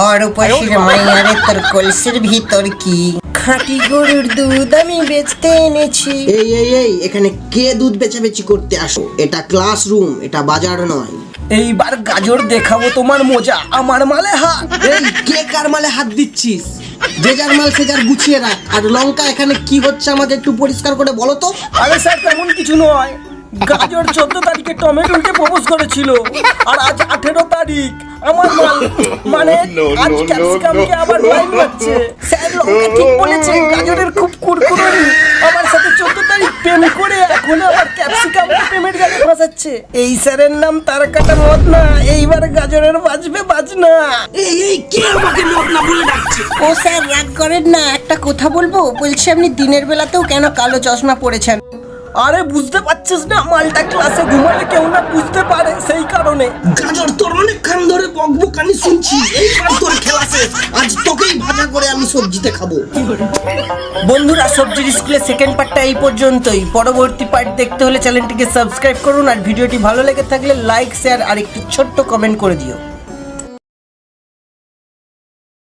আর উপাসের মাইয়ারে তোর কলসির ভিতর কি খাঁটি গরুর দুধ আমি বেচতে এনেছি। এই এই এই এখানে কে দুধ বেচাবেচি করতে আসো? এটা ক্লাসরুম, এটা বাজার নয়। এইবার গাজর দেখাবো তোমার মজা, আমার মালে হাত। এই কে কার মালে হাত দিচ্ছিস? যে যার মাল সে যার গুছিয়ে রাখ। আর লঙ্কা এখানে কি হচ্ছে আমাকে একটু পরিষ্কার করে বলো তো। আরে স্যার তেমন কিছু নয়, গাজর 14 তারিখে টমেটোকে প্রপোজ করেছিল আর আজ 18 তারিখ। আমার মাল মানে আজ ক্যাপসিকামকে আবার লাইন মারছে। স্যার লঙ্কা ঠিক বলেছে, গাজরের খুব কুরকুরি। আমার সাথে 14 তারিখ প্রেম করে এখন আবার ক্যাপসিকামকে প্রেমের গানে ফাঁসাচ্ছে। এই স্যারের নাম তারকাটা মত না, এইবার গাজরের বাজবে বাজনা। এই এই কে আমাকে মত না বলে ডাকছে? ও স্যার রাগ করেন না, একটা কথা বলবো। বলছি আপনি দিনের বেলাতেও কেন কালো চশমা পরেছেন? আরে বুঝতে পারছিস না, মালটা ক্লাসে ঘুমালে কেউ না বুঝতে পারে, সেই কারণে। গাজর তোর অনেকক্ষণ ধরে বকবকানি শুনছি, এইবার তোর খেলা শেষ। আজ তোকেই ভাজা করে আমি সবজিতে খাবো। বন্ধুরা, সবজির স্কুলের সেকেন্ড পার্টটা এই পর্যন্তই। পরবর্তী পার্ট দেখতে হলে চ্যানেলটিকে সাবস্ক্রাইব করুন আর ভিডিওটি ভালো লেগে থাকলে লাইক, শেয়ার আর একটু ছোট্ট কমেন্ট করে দিও।